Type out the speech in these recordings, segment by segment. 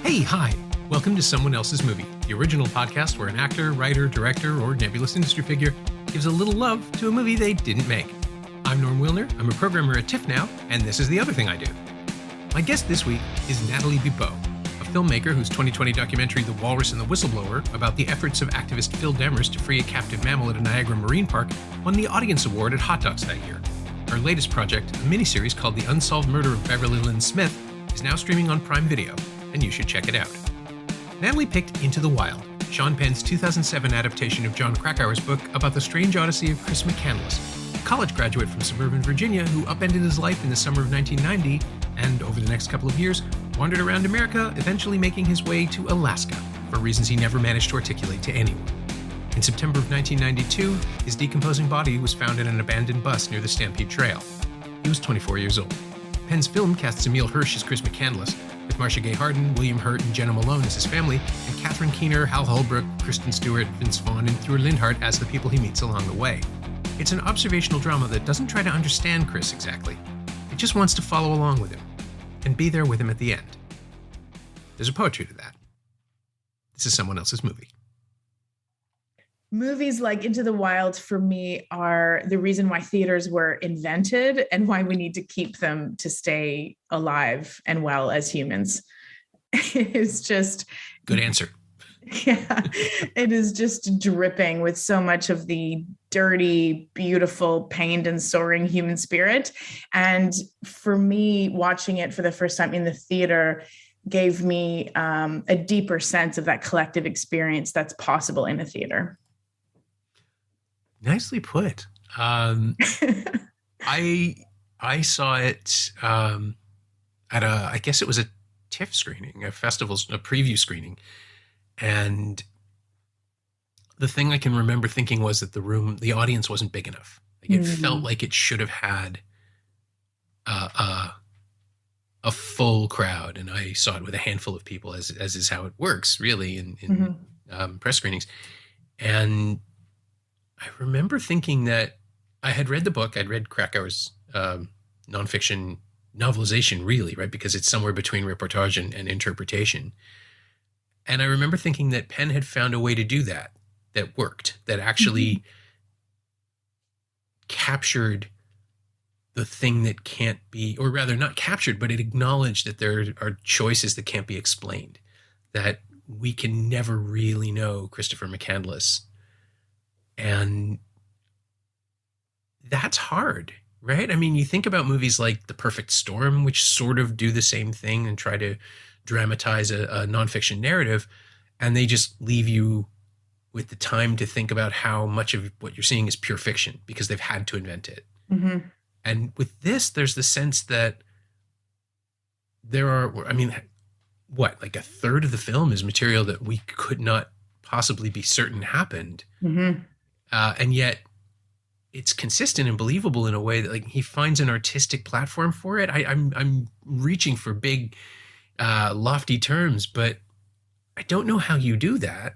Hey, hi. Welcome to Someone Else's Movie, the original podcast where an actor, writer, director, or nebulous industry figure gives a little love to a movie they didn't make. I'm Norm Wilner. I'm a programmer at TIFF now, and this is the other thing I do. My guest this week is Nathalie Bibeau, a filmmaker whose 2020 documentary The Walrus and the Whistleblower, about the efforts of activist Phil Demers to free a captive mammal at a Niagara Marine Park, won the Audience Award at Hot Docs that year. Her latest project, a miniseries called The Unsolved Murder of Beverly Lynn Smith, is now streaming on Prime Video, and you should check it out. Nathalie picked Into the Wild, Sean Penn's 2007 adaptation of John Krakauer's book about the strange odyssey of Chris McCandless, a college graduate from suburban Virginia who upended his life in the summer of 1990 and, over the next couple of years, wandered around America, eventually making his way to Alaska for reasons he never managed to articulate to anyone. In September of 1992, his decomposing body was found in an abandoned bus near the Stampede Trail. He was 24 years old. Penn's film casts Emile Hirsch as Chris McCandless, with Marcia Gay Harden, William Hurt, and Jenna Malone as his family, and Catherine Keener, Hal Holbrook, Kristen Stewart, Vince Vaughn, and Thur Lindhart as the people he meets along the way. It's an observational drama that doesn't try to understand Chris exactly. It just wants to follow along with him, and be there with him at the end. There's a poetry to that. This is Someone Else's Movie. Movies like Into the Wild, for me, are the reason why theaters were invented and why we need to keep them to stay alive and well as humans. It's just... Good answer. Yeah, it is just dripping with so much of the dirty, beautiful, pained and soaring human spirit. And for me, watching it for the first time in the theater gave me a deeper sense of that collective experience that's possible in a theater. Nicely put. I saw it at I guess it was a TIFF screening, a preview screening. And the thing I can remember thinking was that the audience wasn't big enough. Like it felt like it should have had a full crowd. And I saw it with a handful of people, as is how it works, really, in press screenings. And I remember thinking that I had read the book. I'd read Krakauer's nonfiction novelization, really, right? Because it's somewhere between reportage and interpretation. And I remember thinking that Penn had found a way to do that worked, that actually captured the thing that can't be, or rather not captured, but it acknowledged that there are choices that can't be explained, that we can never really know Christopher McCandless. And that's hard, right? I mean, you think about movies like The Perfect Storm, which sort of do the same thing and try to dramatize a nonfiction narrative, and they just leave you with the time to think about how much of what you're seeing is pure fiction because they've had to invent it. Mm-hmm. And with this, there's the sense that there are, I mean, like a third of the film is material that we could not possibly be certain happened. Mm-hmm. And yet it's consistent and believable in a way that, like, he finds an artistic platform for it. I'm reaching for big, lofty terms, but I don't know how you do that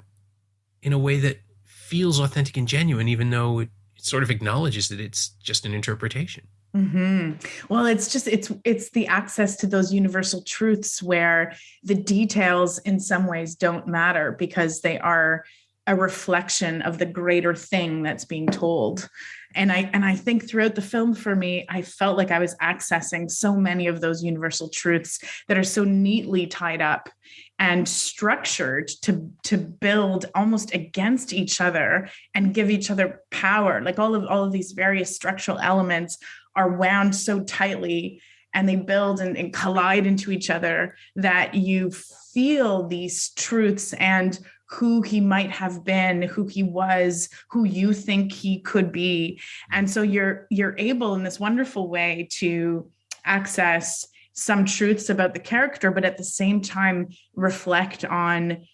in a way that feels authentic and genuine, even though it sort of acknowledges that it's just an interpretation. Mm-hmm. Well, it's the access to those universal truths where the details in some ways don't matter because they are a reflection of the greater thing that's being told. And I think throughout the film, for me, I felt like I was accessing so many of those universal truths that are so neatly tied up and structured to build almost against each other and give each other power. Like all of these various structural elements are wound so tightly and they build and collide into each other that you feel these truths and who he might have been, who he was, who you think he could be. And so you're able in this wonderful way to access some truths about the character, but at the same time reflect on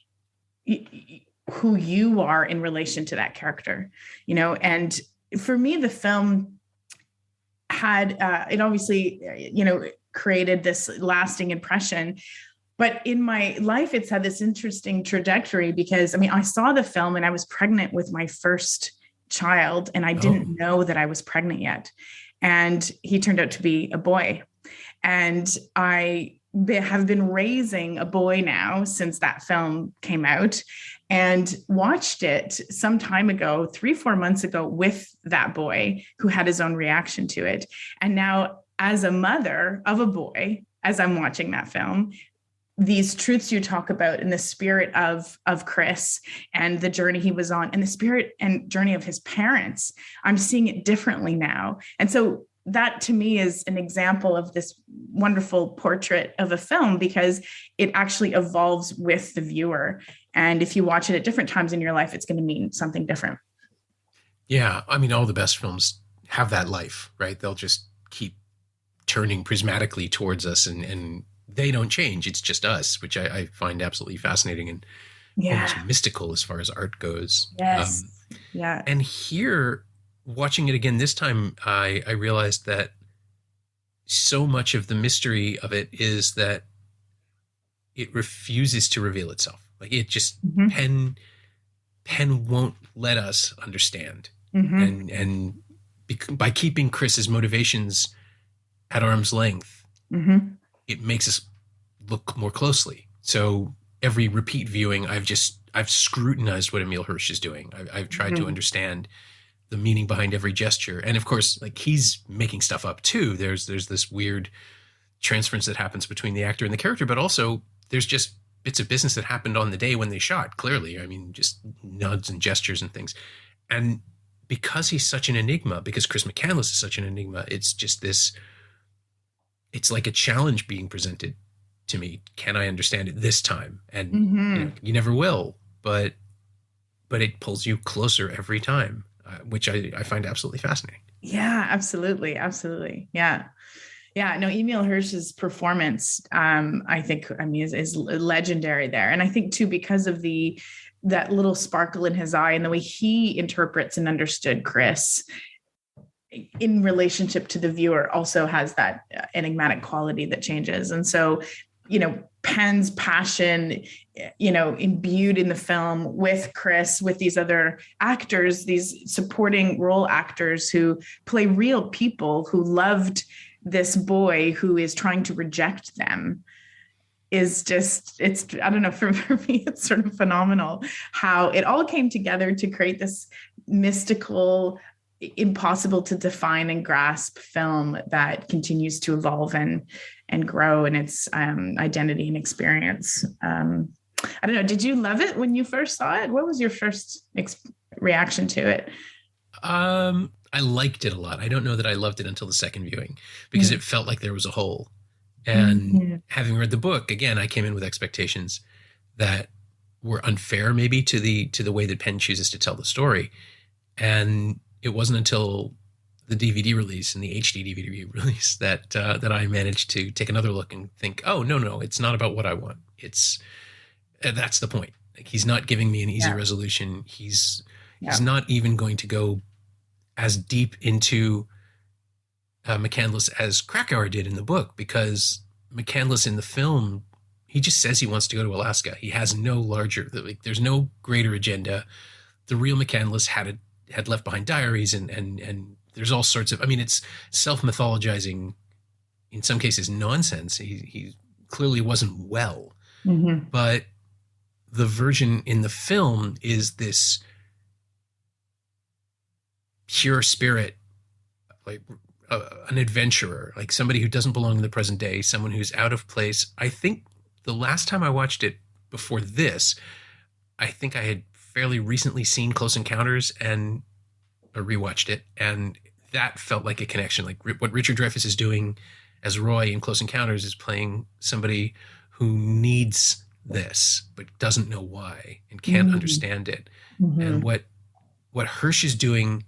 who you are in relation to that character, you know. And for me, the film had, it obviously, created this lasting impression. But in my life, it's had this interesting trajectory because, I saw the film and I was pregnant with my first child and I didn't know that I was pregnant yet. And he turned out to be a boy. And I they have been raising a boy now since that film came out, and watched it some time ago, 3-4 months ago, with that boy who had his own reaction to it. And now, as a mother of a boy, as I'm watching that film, these truths you talk about in the spirit of Chris and the journey he was on and the spirit and journey of his parents, I'm seeing it differently now. And so that to me is an example of this wonderful portrait of a film, because it actually evolves with the viewer. And if you watch it at different times in your life, it's going to mean something different. Yeah. I mean, all the best films have that life, right? They'll just keep turning prismatically towards us, and they don't change. It's just us, which I find absolutely fascinating and almost mystical as far as art goes. Yes. Yeah. And here, watching it again this time, I realized that so much of the mystery of it is that it refuses to reveal itself. Like it just Penn won't let us understand. And by keeping Chris's motivations at arm's length, it makes us look more closely. So every repeat viewing, I've scrutinized what Emile Hirsch is doing. I've tried to understand the meaning behind every gesture. And of course, like, he's making stuff up too. There's this weird transference that happens between the actor and the character, but also there's just bits of business that happened on the day when they shot, clearly. I mean, just nods and gestures and things. And because he's such an enigma, because Chris McCandless is such an enigma, it's just this, it's like a challenge being presented to me. Can I understand it this time? And you never will, but it pulls you closer every time, which I find absolutely fascinating. Yeah, absolutely. Absolutely. Yeah. Yeah, no, Emile Hirsch's performance, I think, is legendary there. And I think too, because of that little sparkle in his eye and the way he interprets and understood Chris in relationship to the viewer also has that enigmatic quality that changes. And so, Penn's passion, imbued in the film with Chris, with these other actors, these supporting role actors who play real people who loved this boy who is trying to reject them, is just, I don't know, for me, it's sort of phenomenal how it all came together to create this mystical, impossible to define and grasp film that continues to evolve and grow in its identity and experience. I don't know. Did you love it when you first saw it? What was your first reaction to it? I liked it a lot. I don't know that I loved it until the second viewing, because it felt like there was a hole. And having read the book, again, I came in with expectations that were unfair maybe to the way that Penn chooses to tell the story. And it wasn't until the DVD release and the HD DVD release that I managed to take another look and think, oh, no, it's not about what I want. That's the point. Like, he's not giving me an easy resolution. He's not even going to go as deep into McCandless as Krakauer did in the book, because McCandless in the film, he just says he wants to go to Alaska. He has no larger, there's no greater agenda. The real McCandless had left behind diaries and there's all sorts of, it's self-mythologizing, in some cases nonsense. He clearly wasn't well, but the version in the film is this pure spirit, like an adventurer, like somebody who doesn't belong in the present day, someone who's out of place. I think the last time I watched it before this, I think I had fairly recently seen Close Encounters and rewatched it, and that felt like a connection. Like what Richard Dreyfuss is doing as Roy in Close Encounters is playing somebody who needs this but doesn't know why and can't understand it. And what Hirsch is doing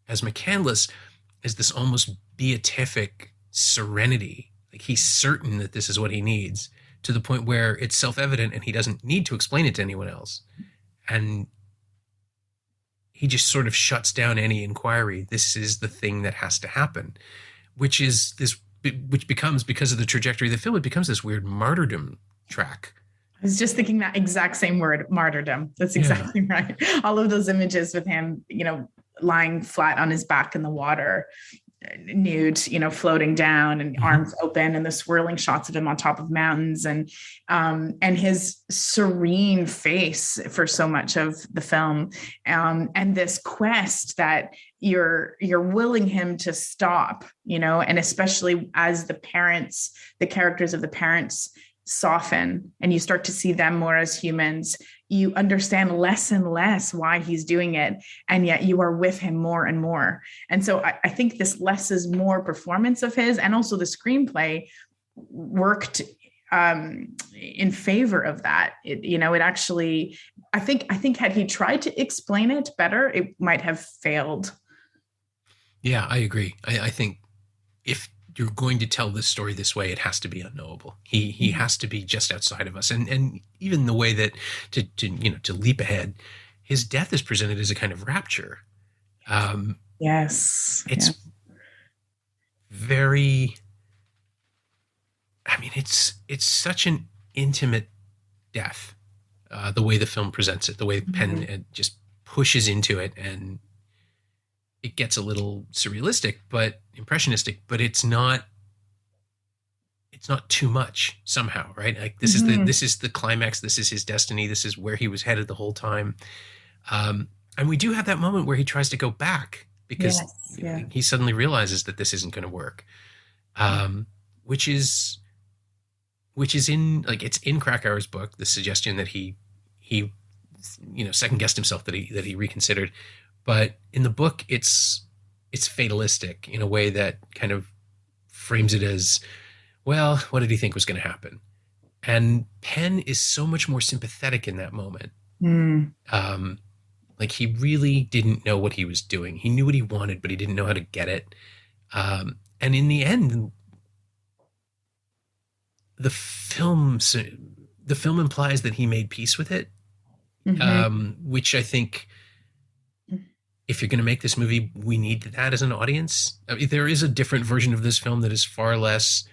as McCandless is this almost beatific serenity. Like, he's certain that this is what he needs, to the point where it's self-evident and he doesn't need to explain it to anyone else. And he just sort of shuts down any inquiry. This is the thing that has to happen, which becomes, because of the trajectory of the film, it becomes this weird martyrdom track. I was just thinking that exact same word, martyrdom. That's exactly right. All of those images with him, lying flat on his back in the water, nude, floating down and arms open, and the swirling shots of him on top of mountains, and his serene face for so much of the film, and this quest that you're willing him to stop, and especially as the characters of the parents soften and you start to see them more as humans, you understand less and less why he's doing it, and yet you are with him more and more. And so I think this less is more performance of his, and also the screenplay worked in favor of that. It actually, I think had he tried to explain it better, it might have failed. Yeah, I agree. I think if you're going to tell this story this way, it has to be unknowable. He has to be just outside of us. And even the way that to leap ahead, his death is presented as a kind of rapture. Yes. It's very, it's such an intimate death. The way the film presents it, the way Penn just pushes into it, and it gets a little surrealistic, but impressionistic, but it's not too much somehow, right? Like this is the climax. This is his destiny. This is where he was headed the whole time. And we do have that moment where he tries to go back because he suddenly realizes that this isn't going to work. Which is in, like, it's in Krakauer's book, the suggestion that he second guessed himself, that he reconsidered. But in the book, it's fatalistic in a way that kind of frames it as, well, what did he think was going to happen? And Penn is so much more sympathetic in that moment. Like, he really didn't know what he was doing. He knew what he wanted, but he didn't know how to get it. And in the end, the film implies that he made peace with it, which I think, if you're going to make this movie, we need that as an audience. I mean, there is a different version of this film that is far less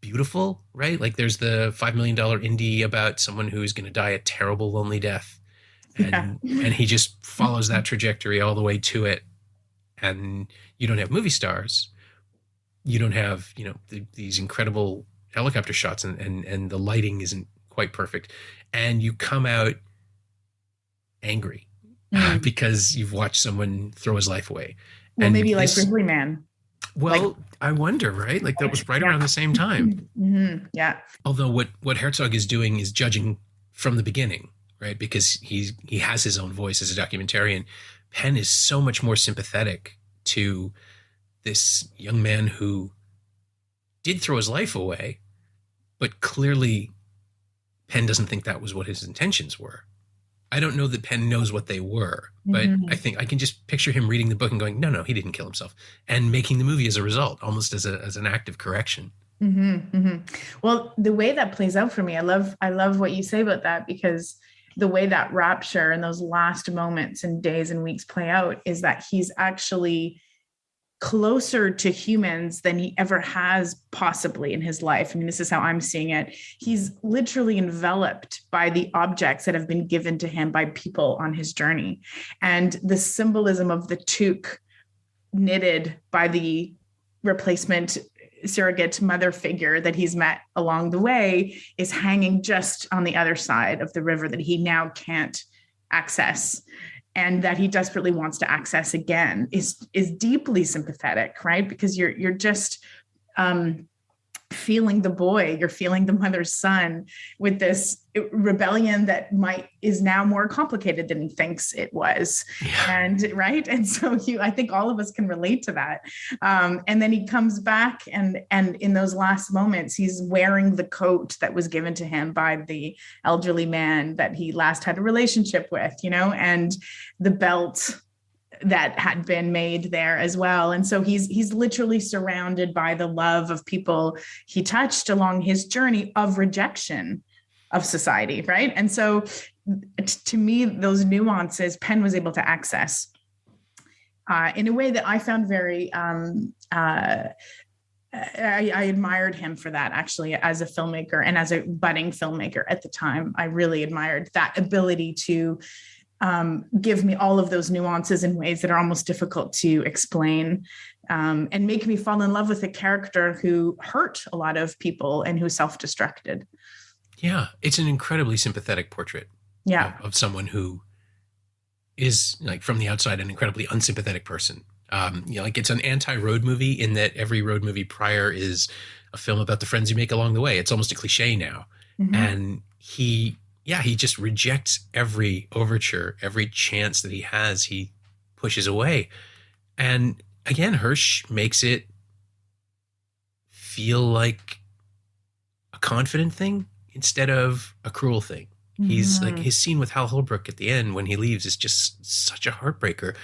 beautiful, right? Like, there's the $5 million indie about someone who is going to die a terrible, lonely death. And he just follows that trajectory all the way to it. And you don't have movie stars. You don't have, these incredible helicopter shots, and the lighting isn't quite perfect. And you come out angry. Because you've watched someone throw his life away. Well, and maybe like Grizzly Man. Well, I wonder, right? Like, that was right around the same time. Yeah. Although what Herzog is doing is judging from the beginning, right? Because he has his own voice as a documentarian. Penn is so much more sympathetic to this young man who did throw his life away, but clearly Penn doesn't think that was what his intentions were. I don't know that Penn knows what they were, but I think I can just picture him reading the book and going, no, he didn't kill himself, and making the movie as a result, almost as an act of correction. Well, the way that plays out for me, I love what you say about that, because the way that rapture and those last moments and days and weeks play out is that he's actually closer to humans than he ever has possibly in his life. I mean, this is how I'm seeing it. He's literally enveloped by the objects that have been given to him by people on his journey. And the symbolism of the toque knitted by the replacement surrogate mother figure that he's met along the way is hanging just on the other side of the river that he now can't access, and that he desperately wants to access again, is deeply sympathetic, right? Because you're just feeling the boy, you're feeling the mother's son with this rebellion that is now more complicated than he thinks it was. And right. And so I think all of us can relate to that. And then he comes back and in those last moments, he's wearing the coat that was given to him by the elderly man that he last had a relationship with, and the belt that had been made there as well. And so he's literally surrounded by the love of people he touched along his journey of rejection of society, right? And so to me, those nuances Penn was able to access in a way that I found very, I admired him for that, actually, as a filmmaker and as a budding filmmaker at the time. I really admired that ability to give me all of those nuances in ways that are almost difficult to explain. and make me fall in love with a character who hurt a lot of people and who self-destructed. Yeah, it's an incredibly sympathetic portrait of someone who is, like, from the outside, an incredibly unsympathetic person. Like, it's an anti-road movie in that every road movie prior is a film about the friends you make along the way. It's almost a cliche now. Mm-hmm. And he just rejects every overture, every chance that he has, he pushes away. And again, Hirsch makes it feel like a confident thing instead of a cruel thing. Mm-hmm. He's like, his scene with Hal Holbrook at the end when he leaves is just such a heartbreaker.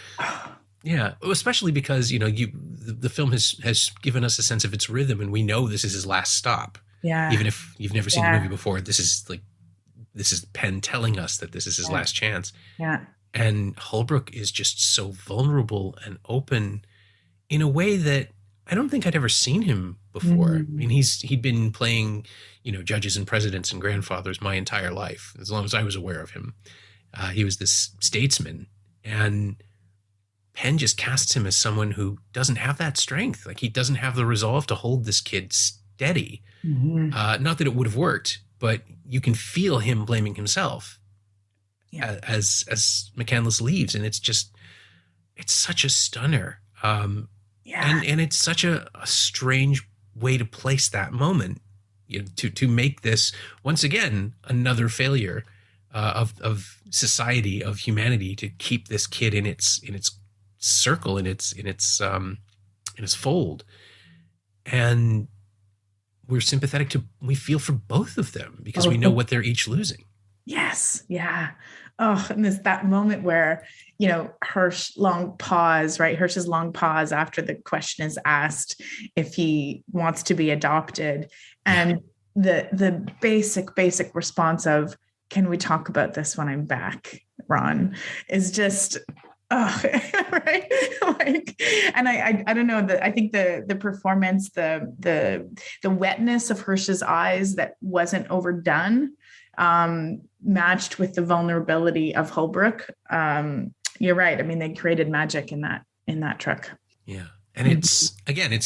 Yeah, especially because, the film has given us a sense of its rhythm, and we know this is his last stop. Yeah. Even if you've never seen the movie before, this is Penn telling us that this is his last chance. Yeah. And Holbrook is just so vulnerable and open in a way that I don't think I'd ever seen him before. Mm-hmm. I mean, he'd been playing, judges and presidents and grandfathers my entire life, as long as I was aware of him. He was this statesman, and Penn just casts him as someone who doesn't have that strength. Like, he doesn't have the resolve to hold this kid steady. Mm-hmm. Not that it would have worked, but you can feel him blaming himself as McCandless leaves. And it's such a stunner. And it's such a strange way to place that moment, to make this, once again, another failure of society, of humanity, to keep this kid in its circle, in its fold. And we're sympathetic we feel for both of them because we know what they're each losing. Yes. Yeah. Oh, and there's that moment where, Hirsch's long pause after the question is asked if he wants to be adopted. And the basic response of, "Can we talk about this when I'm back, Ron?" is just, right. Like, and I don't know that I think the performance, the wetness of Hirsch's eyes that wasn't overdone, matched with the vulnerability of Holbrook. You're right. I mean, they created magic in that truck. Yeah. And it's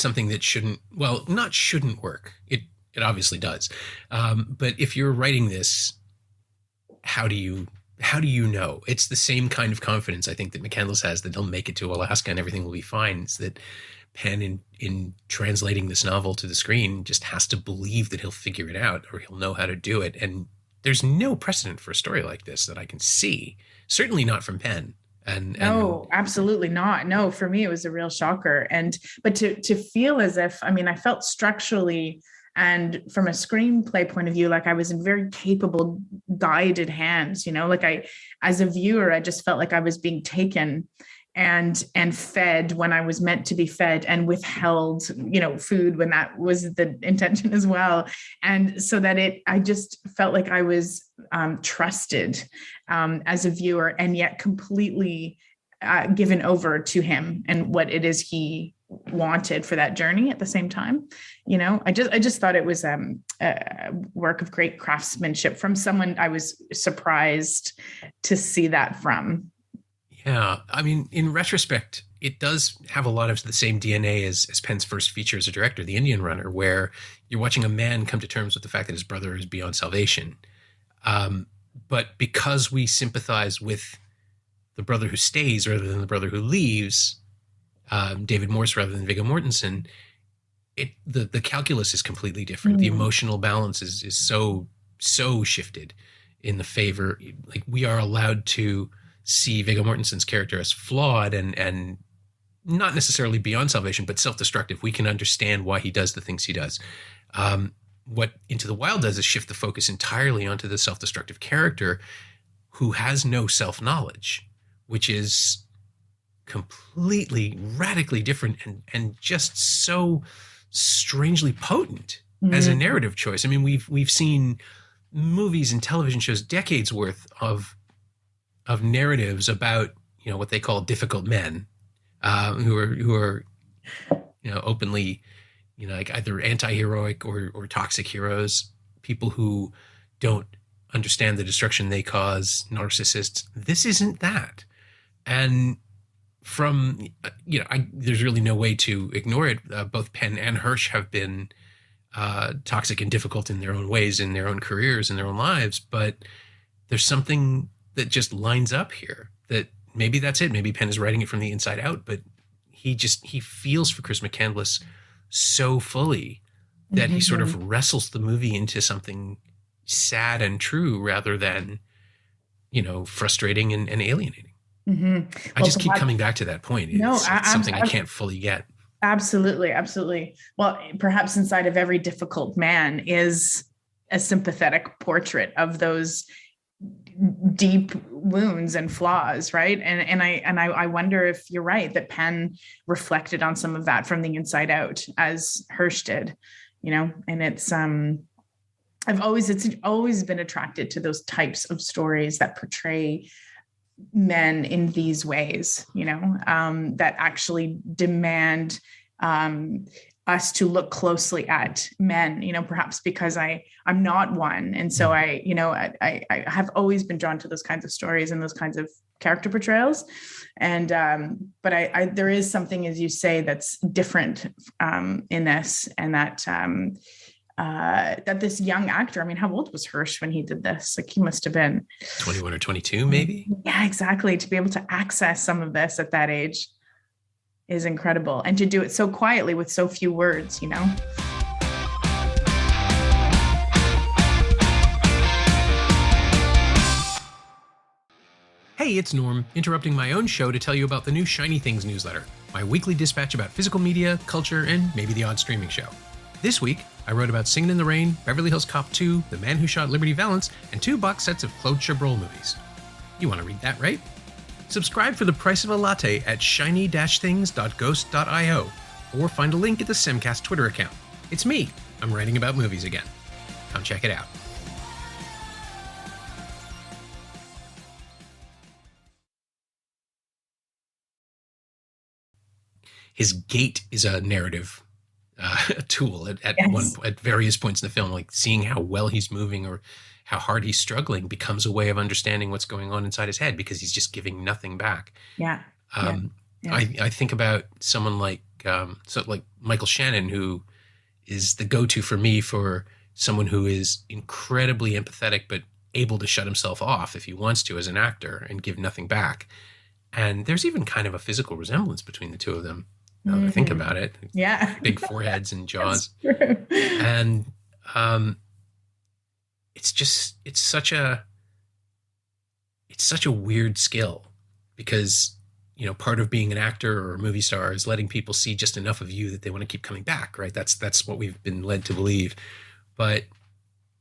something that shouldn't work. It obviously does. But if you're writing this, how do you know? It's the same kind of confidence, I think, that McCandless has, that he'll make it to Alaska and everything will be fine. It's that Penn, in translating this novel to the screen, just has to believe that he'll figure it out, or he'll know how to do it. And there's no precedent for a story like this that I can see. Certainly not from Penn. No, absolutely not. No, for me, it was a real shocker. But to feel as if, I felt structurally and from a screenplay point of view, like I was in very capable, guided hands, like as a viewer, I just felt like I was being taken and fed when I was meant to be fed, and withheld, food when that was the intention as well. And so that I just felt like I was trusted as a viewer, and yet completely given over to him and what it is he wanted for that journey at the same time. I just thought it was a work of great craftsmanship from someone I was surprised to see that from. Yeah. In retrospect, it does have a lot of the same DNA as Penn's first feature as a director, The Indian Runner, where you're watching a man come to terms with the fact that his brother is beyond salvation. But because we sympathize with the brother who stays rather than the brother who leaves, David Morse rather than Viggo Mortensen, the calculus is completely different. The emotional balance is so shifted in the favor. Like, we are allowed to see Viggo Mortensen's character as flawed and not necessarily beyond salvation, but self-destructive. We can understand why he does the things he does. What Into the Wild does is shift the focus entirely onto the self-destructive character who has no self-knowledge, which is completely, radically different and just so strangely potent as a narrative choice. We've seen movies and television shows, decades worth of narratives about, what they call difficult men, who are openly, like either anti-heroic or toxic heroes, people who don't understand the destruction they cause, narcissists. This isn't that. And from, there's really no way to ignore it. Both Penn and Hirsch have been toxic and difficult in their own ways, in their own careers, in their own lives. But there's something that just lines up here, that maybe that's it. Maybe Penn is writing it from the inside out, but he feels for Chris McCandless so fully that he sort of wrestles the movie into something sad and true rather than, frustrating and alienating. I just keep coming back to that point. It's something I can't fully get. Absolutely. Absolutely. Well, perhaps inside of every difficult man is a sympathetic portrait of those deep wounds and flaws, right? And I wonder if you're right that Penn reflected on some of that from the inside out, as Hirsch did, and it's always been attracted to those types of stories that portray men in these ways, that actually demand us to look closely at men, perhaps because I'm not one. And so I have always been drawn to those kinds of stories and those kinds of character portrayals. And, but there is something, as you say, that's different in this, and that this young actor, how old was Hirsch when he did this? Like, he must have been 21 or 22, maybe. Yeah, exactly. To be able to access some of this at that age is incredible. And to do it so quietly with so few words, Hey, it's Norm, interrupting my own show to tell you about the new Shiny Things newsletter, my weekly dispatch about physical media, culture, and maybe the odd streaming show. This week, I wrote about Singin' in the Rain, Beverly Hills Cop 2, The Man Who Shot Liberty Valance, and 2 box sets of Claude Chabrol movies. You want to read that, right? Subscribe for the price of a latte at shiny-things.ghost.io, or find a link at the Simcast Twitter account. It's me. I'm writing about movies again. Come check it out. His gait is a narrative tool at various points in the film, like seeing how well he's moving or how hard he's struggling becomes a way of understanding what's going on inside his head, because he's just giving nothing back. I think about someone like Michael Shannon, who is the go-to for me for someone who is incredibly empathetic but able to shut himself off if he wants to as an actor and give nothing back. And there's even kind of a physical resemblance between the two of them. Now that I think about it. Yeah. Big foreheads and jaws. And it's such a weird skill, because, part of being an actor or a movie star is letting people see just enough of you that they want to keep coming back, right? That's what we've been led to believe. But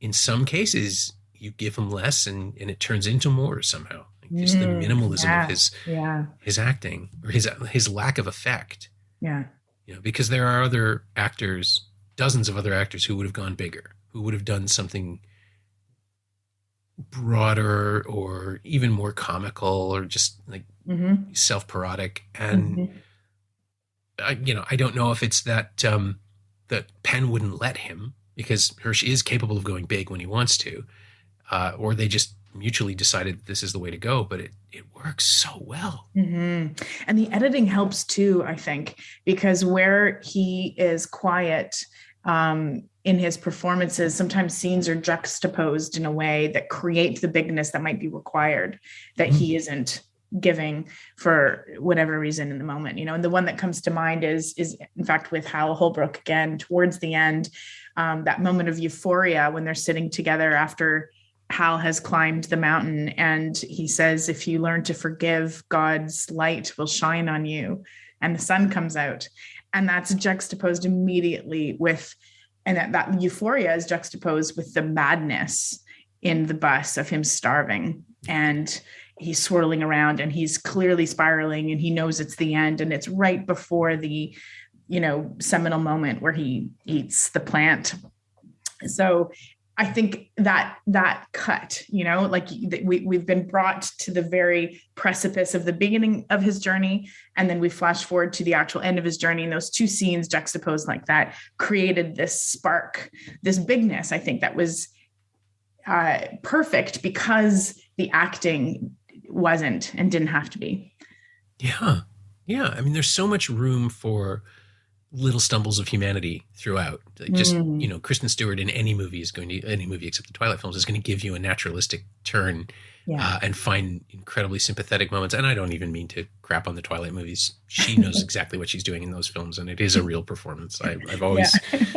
in some cases, you give them less and it turns into more somehow. Just the minimalism of his acting, or his lack of effect. Yeah. Because there are other actors, dozens of other actors who would have gone bigger, who would have done something broader or even more comical or just like self-parodic. And I don't know if it's that that Penn wouldn't let him, because Hirsch is capable of going big when he wants to, or they just mutually decided this is the way to go, but it works so well. And the editing helps too, I think, because where he is quiet in his performances, sometimes scenes are juxtaposed in a way that create the bigness that might be required that he isn't giving for whatever reason in the moment, and the one that comes to mind is in fact with Hal Holbrook again towards the end, that moment of euphoria when they're sitting together after Hal has climbed the mountain, and he says, if you learn to forgive, God's light will shine on you, and the sun comes out. And that's juxtaposed immediately with, and that euphoria is juxtaposed with the madness in the bus of him starving, and he's swirling around and he's clearly spiraling and he knows it's the end. And it's right before the, seminal moment where he eats the plant. So I think that cut, we've been brought to the very precipice of the beginning of his journey, and then we flash forward to the actual end of his journey, and those two scenes juxtaposed like that created this spark, this bigness, I think, that was perfect because the acting wasn't and didn't have to be. Yeah. Yeah. I mean, there's so much room for little stumbles of humanity throughout. Like just, Kristen Stewart in any movie any movie except the Twilight films is going to give you a naturalistic turn and find incredibly sympathetic moments. And I don't even mean to crap on the Twilight movies. She knows exactly what she's doing in those films, and it is a real performance. I've always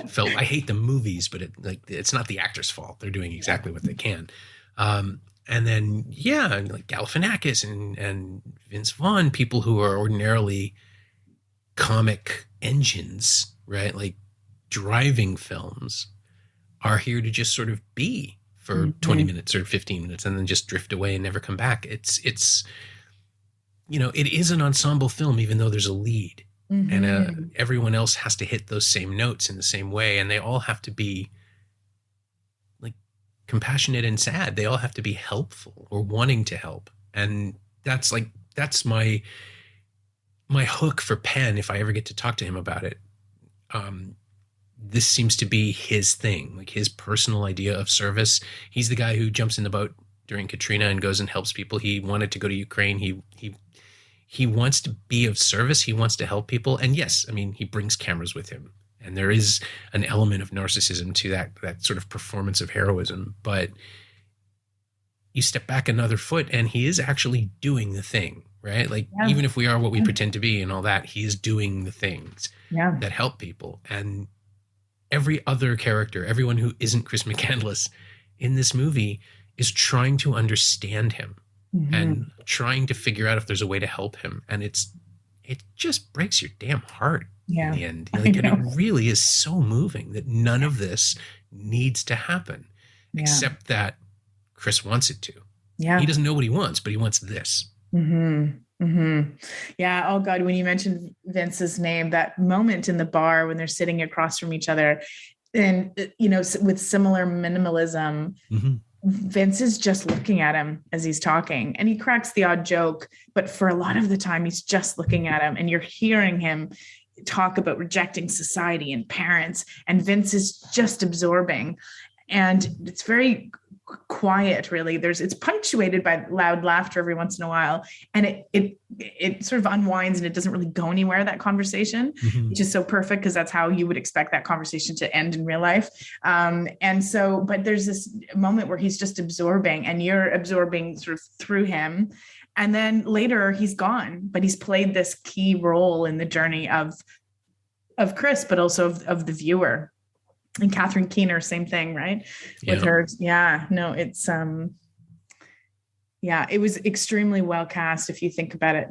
felt, I hate the movies, but it's not the actor's fault. They're doing exactly what they can. And then, like Galifianakis and Vince Vaughn, people who are ordinarily comic engines, right? Like driving films, are here to just sort of be for 20 minutes or 15 minutes and then just drift away and never come back. It's it is an ensemble film, even though there's a lead and everyone else has to hit those same notes in the same way. And they all have to be like compassionate and sad. They all have to be helpful or wanting to help. And that's my hook for Penn, if I ever get to talk to him about it. This seems to be his thing, like his personal idea of service. He's the guy who jumps in the boat during Katrina and goes and helps people. He wanted to go to Ukraine. He wants to be of service. He wants to help people. And yes, I mean, he brings cameras with him. And there is an element of narcissism to that sort of performance of heroism. But you step back another foot and he is actually doing the thing, right? Like even if we are what we pretend to be and all that, he is doing the things that help people. And every other character, everyone who isn't Chris McCandless in this movie is trying to understand him and trying to figure out if there's a way to help him. And it just breaks your damn heart in the end. Like, and it really is so moving that none of this needs to happen except that Chris wants it to. Yeah. He doesn't know what he wants, but he wants this. Yeah. Oh God. When you mentioned Vince's name, that moment in the bar when they're sitting across from each other and, with similar minimalism, Vince is just looking at him as he's talking and he cracks the odd joke, but for a lot of the time he's just looking at him and you're hearing him talk about rejecting society and parents, and Vince is just absorbing. And it's very quiet, really. It's punctuated by loud laughter every once in a while, and it sort of unwinds and it doesn't really go anywhere, that conversation, which is so perfect because that's how you would expect that conversation to end in real life. But there's this moment where he's just absorbing and you're absorbing sort of through him. And then later he's gone, but he's played this key role in the journey of Chris, but also of the viewer. And Catherine Keener, same thing, right? With her. Yeah, no, it's, it was extremely well cast. If you think about it,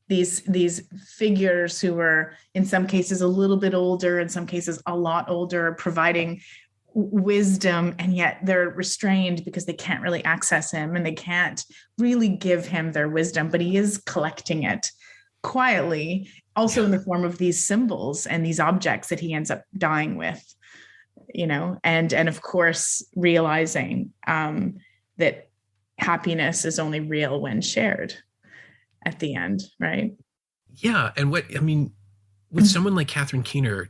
these figures who were in some cases a little bit older, in some cases a lot older, providing wisdom, and yet they're restrained because they can't really access him and they can't really give him their wisdom, but he is collecting it quietly, also in the form of these symbols and these objects that he ends up dying with, and of course realizing that happiness is only real when shared at the end, right? Yeah. And with someone like Catherine Keener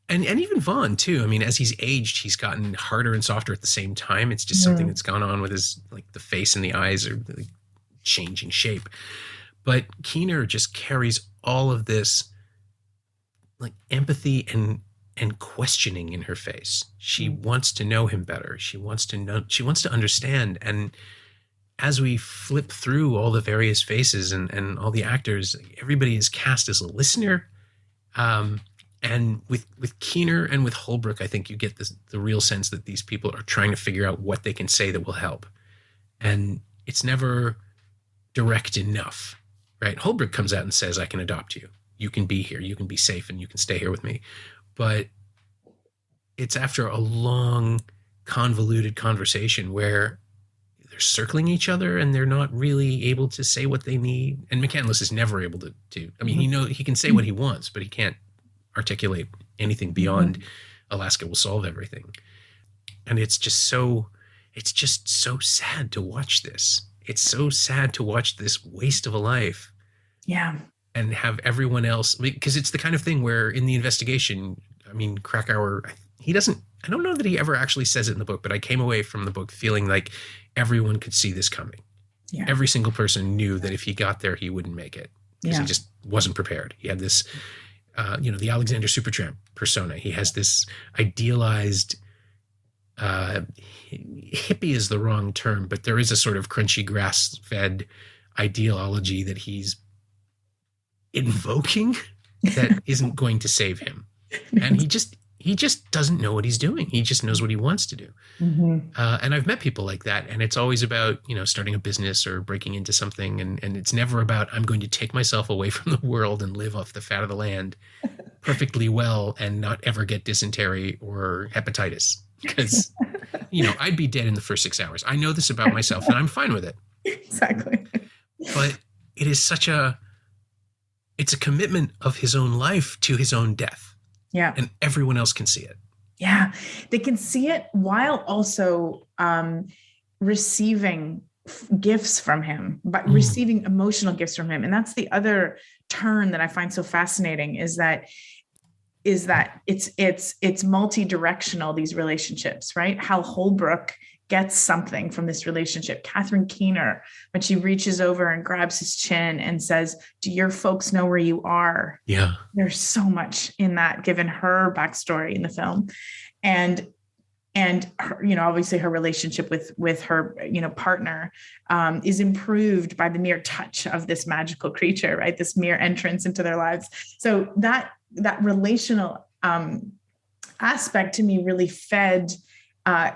and even Vaughn too, I mean, as he's aged, he's gotten harder and softer at the same time. It's just something that's gone on with his, like the face and the eyes are like changing shape. But Keener just carries all of this like empathy and questioning in her face. She wants to know him better. She wants to understand. And as we flip through all the various faces and all the actors, everybody is cast as a listener. And with Keener and with Holbrook, I think you get the real sense that these people are trying to figure out what they can say that will help. And it's never direct enough. Right? Holbrook comes out and says, I can adopt you. You can be here. You can be safe and you can stay here with me. But it's after a long, convoluted conversation where they're circling each other and they're not really able to say what they need. And McCandless is never able to I mean, he can say what he wants, but he can't articulate anything beyond Alaska will solve everything. And it's just so sad to watch this. It's so sad to watch this waste of a life. Yeah. And have everyone else, because it's the kind of thing where in the investigation, I mean, Krakauer, I don't know that he ever actually says it in the book, but I came away from the book feeling like everyone could see this coming. Yeah. Every single person knew that if he got there, he wouldn't make it because he just wasn't prepared. He had this, the Alexander Supertramp persona. He has this idealized, hippie is the wrong term, but there is a sort of crunchy grass-fed ideology that he's invoking that isn't going to save him. And he just doesn't know what he's doing. He just knows what he wants to do. Mm-hmm. And I've met people like that. And it's always about, starting a business or breaking into something. And it's never about, I'm going to take myself away from the world and live off the fat of the land perfectly well and not ever get dysentery or hepatitis. Because, I'd be dead in the first 6 hours. I know this about myself and I'm fine with it. Exactly. But it is it's a commitment of his own life to his own death. Yeah. And everyone else can see it. Yeah. They can see it while also receiving gifts from him, but receiving emotional gifts from him. And that's the other turn that I find so fascinating is that it's multi-directional, these relationships, right? Hal Holbrook gets something from this relationship. Catherine Keener, when she reaches over and grabs his chin and says, do your folks know where you are? Yeah. There's so much in that, given her backstory in the film. And her, obviously her relationship with her, partner is improved by the mere touch of this magical creature, right? This mere entrance into their lives. So that relational aspect to me really fed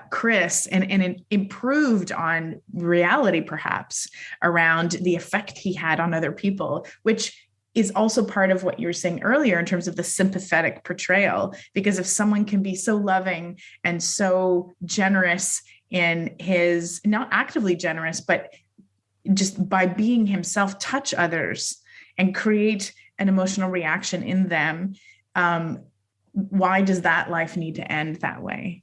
Chris and it improved on reality, perhaps, around the effect he had on other people, which is also part of what you were saying earlier in terms of the sympathetic portrayal. Because if someone can be so loving and so generous in his, not actively generous, but just by being himself, touch others and create an emotional reaction in them, why does that life need to end that way?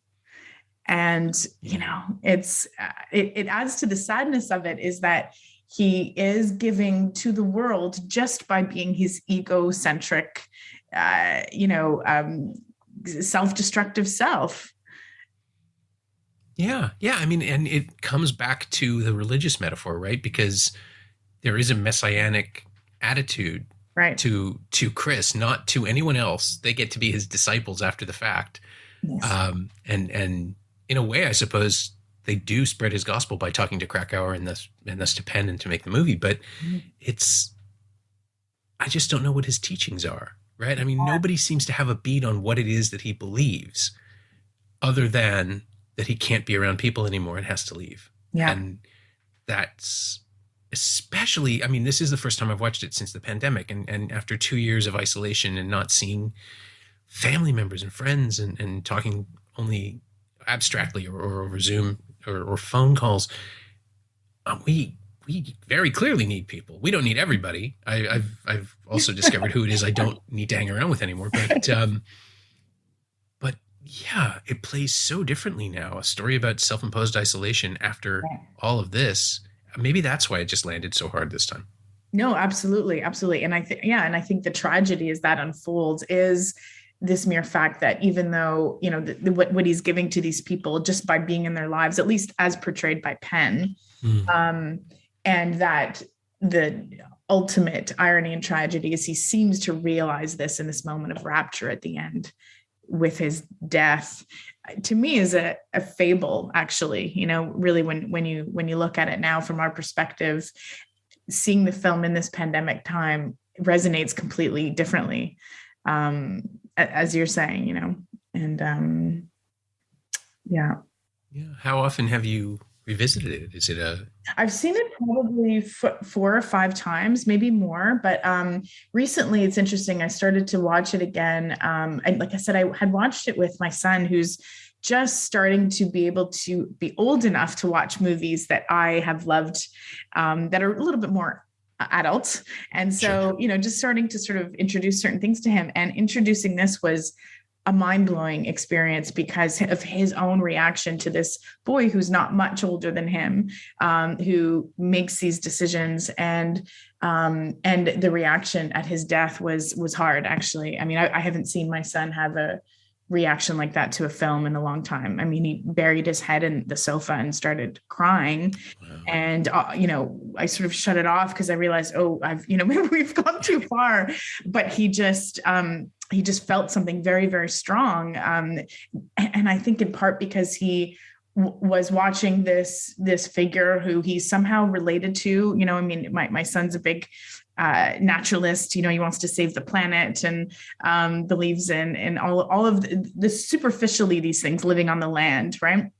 And, it adds to the sadness of it is that he is giving to the world just by being his egocentric, self-destructive self. Yeah. Yeah. I mean, and it comes back to the religious metaphor, right? Because there is a messianic attitude right. to Chris, not to anyone else. They get to be his disciples after the fact. Yes. And in a way, I suppose they do spread his gospel by talking to Krakauer and thus to Penn and to make the movie. But I just don't know what his teachings are, right? I mean, nobody seems to have a beat on what it is that he believes other than that he can't be around people anymore and has to leave. Yeah. And that's especially, I mean, this is the first time I've watched it since the pandemic. And after 2 years of isolation and not seeing family members and friends and talking only abstractly or over Zoom or phone calls, we very clearly need people. We don't need everybody. I've also discovered who it is I don't need to hang around with anymore. But yeah, it plays so differently now. A story about self-imposed isolation after all of this. Maybe that's why it just landed so hard this time. No, absolutely, absolutely. And I think the tragedy as that unfolds is this mere fact that even though, what he's giving to these people just by being in their lives, at least as portrayed by Penn, and that the ultimate irony and tragedy is he seems to realize this in this moment of rapture at the end with his death, to me is a fable, actually. Really when you look at it now from our perspective, seeing the film in this pandemic time resonates completely differently. As you're saying, and yeah. How often have you revisited it? Is it I've seen it probably 4 or 5 times, maybe more. But recently, it's interesting. I started to watch it again. And like I said, I had watched it with my son, who's just starting to be able to be old enough to watch movies that I have loved, that are a little bit more adult. And so, just starting to sort of introduce certain things to him, and introducing this was a mind-blowing experience because of his own reaction to this boy who's not much older than him, who makes these decisions, and the reaction at his death was hard, actually. I mean, I haven't seen my son have reaction like that to a film in a long time. I mean, he buried his head in the sofa and started crying. Wow. And, I sort of shut it off because I realized, maybe we've gone too far, but he just felt something very, very strong. And I think in part because he was watching this figure who he's somehow related to, my son's a big naturalist, he wants to save the planet and believes in all of the superficially these things living on the land, right?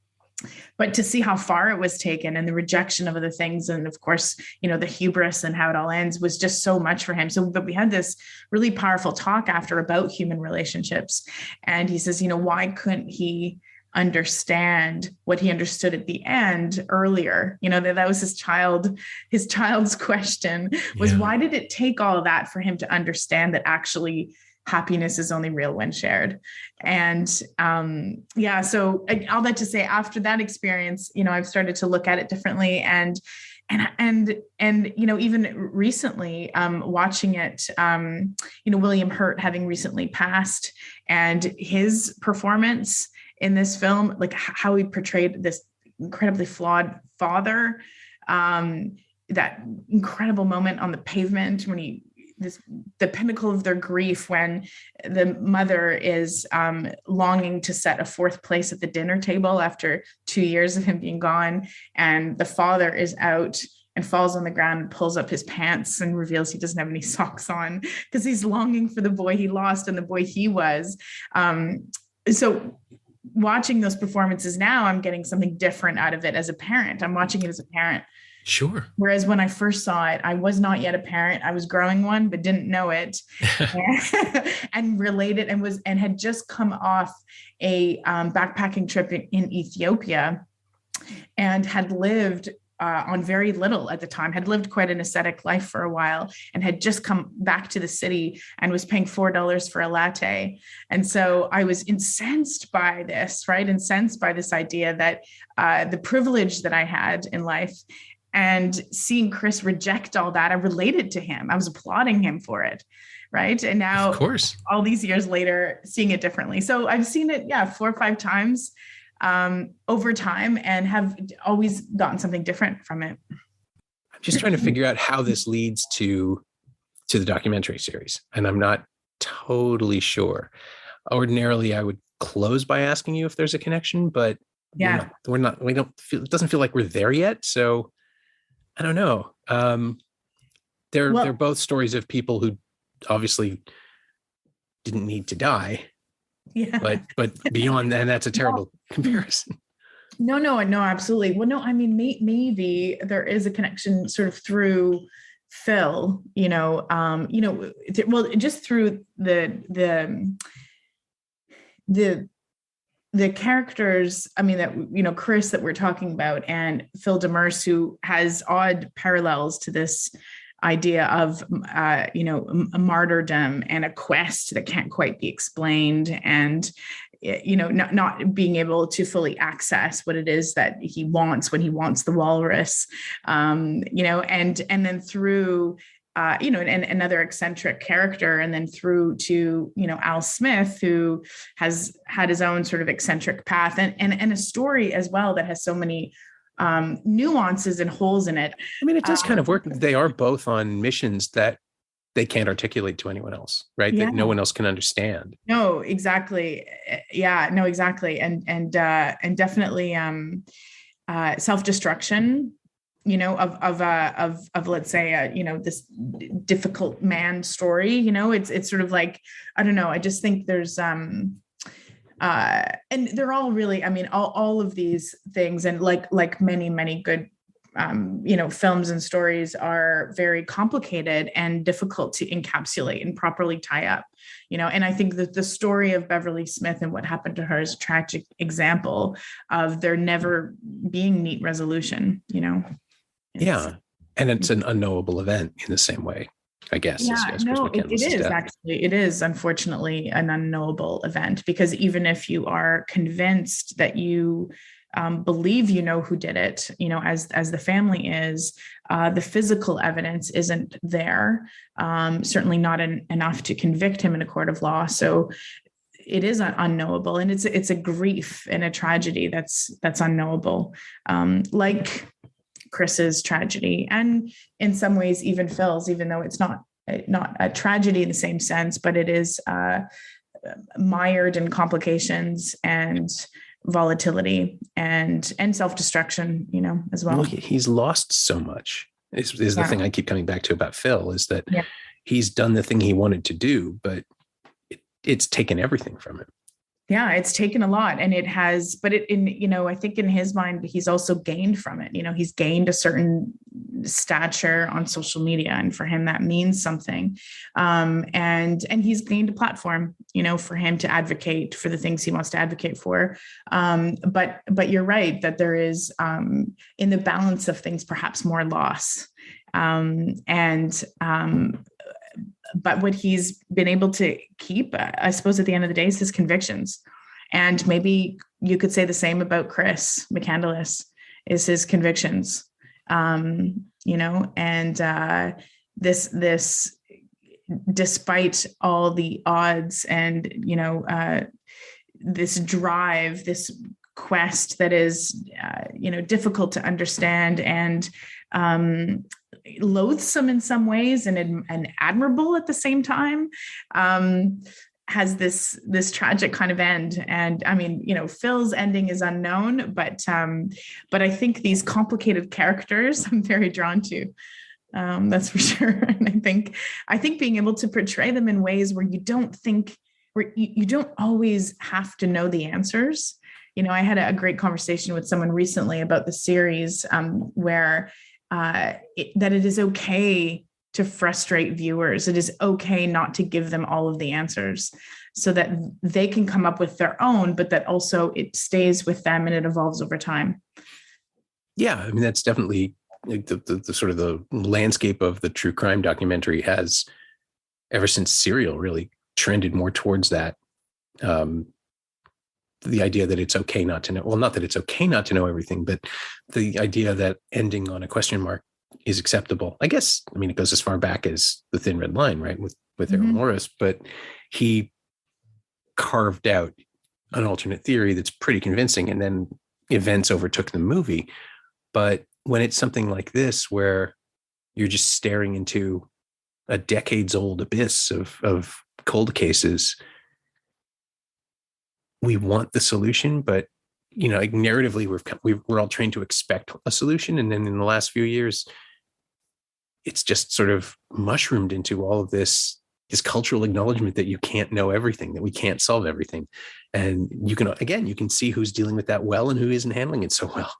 But to see how far it was taken and the rejection of other things, and of course, the hubris and how it all ends was just so much for him. But we had this really powerful talk after about human relationships, and he says, why couldn't he understand what he understood at the end earlier? That was his child's question was, why did it take all of that for him to understand that actually happiness is only real when shared? And so all that to say, after that experience, I've started to look at it differently, and even recently, watching it, William Hurt having recently passed, and his performance in this film, like how he portrayed this incredibly flawed father, that incredible moment on the pavement when the pinnacle of their grief, when the mother is longing to set a fourth place at the dinner table after 2 years of him being gone, and the father is out and falls on the ground and pulls up his pants and reveals he doesn't have any socks on because he's longing for the boy he lost and the boy he was. So watching those performances now, I'm getting something different out of it as a parent. I'm watching it as a parent. Sure. Whereas when I first saw it, I was not yet a parent. I was growing one, but didn't know it, and related and had just come off a backpacking trip in Ethiopia, and had lived on very little at the time, had lived quite an ascetic life for a while, and had just come back to the city and was paying $4 for a latte. And so I was incensed by this, right? Incensed by this idea that the privilege that I had in life, and seeing Chris reject all that, I related to him. I was applauding him for it, right? And now, of course, all these years later, seeing it differently. So I've seen it, 4 or 5 times over time, and have always gotten something different from it. I'm just trying to figure out how this leads to the documentary series, and I'm not totally sure. Ordinarily, I would close by asking you if there's a connection, but we don't feel, it doesn't feel like we're there yet. So I don't know. They're both stories of people who obviously didn't need to die. Yeah. But beyond that, that's a terrible comparison. No, absolutely. Well, no, I mean, maybe there is a connection sort of through Phil, just through the characters, I mean, that, Chris that we're talking about, and Phil Demers, who has odd parallels to this idea of, a martyrdom and a quest that can't quite be explained, and, not being able to fully access what it is that he wants when he wants the walrus, and then through, and another eccentric character, and then through to, Al Smith, who has had his own sort of eccentric path, and a story as well that has so many nuances and holes in it. I mean, it does kind of work. They are both on missions that they can't articulate to anyone else, right? Yeah. That no one else can understand. No, exactly. Yeah, no, exactly. And definitely self-destruction, of let's say, this difficult man story, it's sort of like, I don't know. I just think there's, and they're all really, I mean, all of these things, and like many, many good, films and stories, are very complicated and difficult to encapsulate and properly tie up, and I think that the story of Beverly Smith and what happened to her is a tragic example of there never being neat resolution, Yeah. And it's an unknowable event in the same way, I guess. Yeah, it is actually. It is, unfortunately, an unknowable event, because even if you are convinced that you believe who did it, as the family is, the physical evidence isn't there, certainly not enough to convict him in a court of law. So it is unknowable, and it's a grief and a tragedy that's unknowable, like Chris's tragedy, and in some ways even Phil's, even though it's not a tragedy in the same sense, but it is mired in complications and volatility and self-destruction, as well. He's lost so much is the thing I keep coming back to about Phil, is that he's done the thing he wanted to do, but it's taken everything from him. Yeah, it's taken a lot, and it has, but I think in his mind, he's also gained from it. He's gained a certain stature on social media, and for him that means something. And he's gained a platform, for him to advocate for the things he wants to advocate for. But you're right that there is, in the balance of things, perhaps more loss. But what he's been able to keep, I suppose, at the end of the day, is his convictions. And maybe you could say the same about Chris McCandless, is his convictions. And this, despite all the odds and, this drive, this quest that is, difficult to understand and, loathsome in some ways and admirable at the same time, has this tragic kind of end. And I mean, Phil's ending is unknown, but I think these complicated characters I'm very drawn to. That's for sure. And I think being able to portray them in ways where you don't always have to know the answers. I had a great conversation with someone recently about the series, where that it is okay to frustrate viewers. It is okay not to give them all of the answers, so that they can come up with their own, but that also it stays with them and it evolves over time. Yeah, I mean, that's definitely the sort of the landscape of the true crime documentary has, ever since Serial, really trended more towards that. The idea that it's okay not to know, well, not that it's okay not to know everything, but the idea that ending on a question mark is acceptable. I guess, I mean, it goes as far back as The Thin Red Line, right? With Errol Morris, but he carved out an alternate theory that's pretty convincing, and then events overtook the movie. But when it's something like this, where you're just staring into a decades old abyss of cold cases, we want the solution, but like narratively, we're all trained to expect a solution, and then in the last few years, it's just sort of mushroomed into all of this cultural acknowledgement that you can't know everything, that we can't solve everything, and you can see who's dealing with that well and who isn't handling it so well.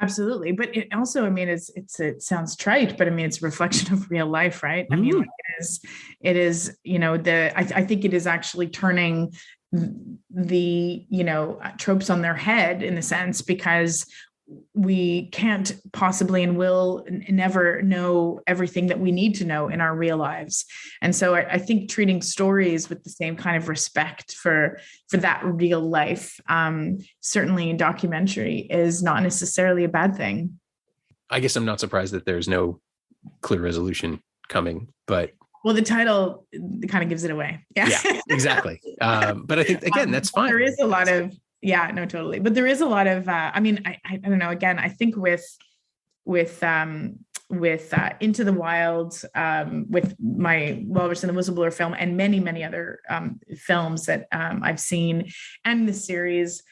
Absolutely. But it also, I mean, it sounds trite, but I mean, it's a reflection of real life, right? I mean, it is, I think it is actually turning the, tropes on their head, in a sense, because we can't possibly and will never know everything that we need to know in our real lives. And so I think treating stories with the same kind of respect for that real life, certainly in documentary, is not necessarily a bad thing. I guess I'm not surprised that there's no clear resolution coming, but well, the title kind of gives it away. Yeah, exactly. But I think, again, that's fine. There is a lot of, totally. But there is a lot of, I don't know, again, I think with Into the Wild, with my Walrus and the Whistleblower film, and many, many other films that I've seen, and the series,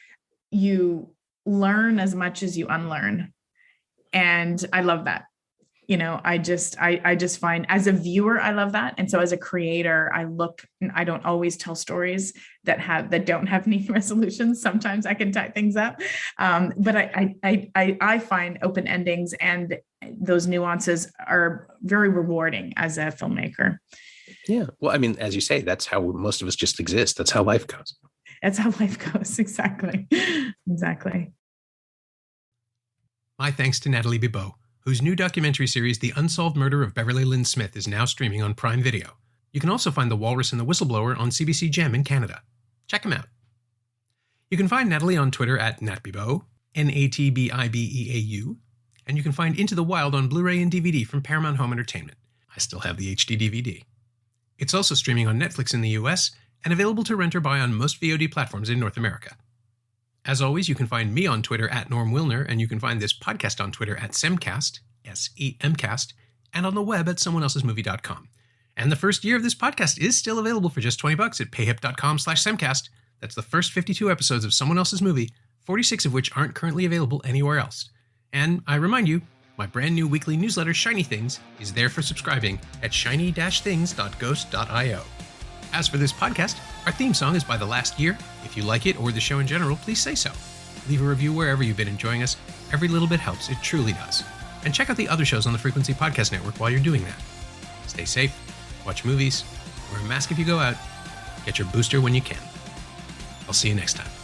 you learn as much as you unlearn. And I love that. I just find, as a viewer, I love that. And so as a creator, I don't always tell stories that don't have neat resolutions. Sometimes I can tie things up. But I find open endings and those nuances are very rewarding as a filmmaker. Yeah. Well, I mean, as you say, that's how most of us just exist. That's how life goes. That's how life goes. Exactly. Exactly. My thanks to Nathalie Bibeau, whose new documentary series, The Unsolved Murder of Beverly Lynn Smith, is now streaming on Prime Video. You can also find The Walrus and the Whistleblower on CBC Gem in Canada. Check them out. You can find Nathalie on Twitter at NatBibeau, NatBibeau, and you can find Into the Wild on Blu-ray and DVD from Paramount Home Entertainment. I still have the HD DVD. It's also streaming on Netflix in the US and available to rent or buy on most VOD platforms in North America. As always, you can find me on Twitter at Norm Wilner, and you can find this podcast on Twitter at Semcast, S-E-M-Cast, and on the web at someoneelsesmovie.com. And the first year of this podcast is still available for just $20 at payhip.com/Semcast. That's the first 52 episodes of Someone Else's Movie, 46 of which aren't currently available anywhere else. And I remind you, my brand new weekly newsletter, Shiny Things, is there for subscribing at shiny-things.ghost.io. As for this podcast, our theme song is by The Last Year. If you like it or the show in general, please say so. Leave a review wherever you've been enjoying us. Every little bit helps, it truly does. And check out the other shows on the Frequency Podcast Network while you're doing that. Stay safe, watch movies, wear a mask if you go out, get your booster when you can. I'll see you next time.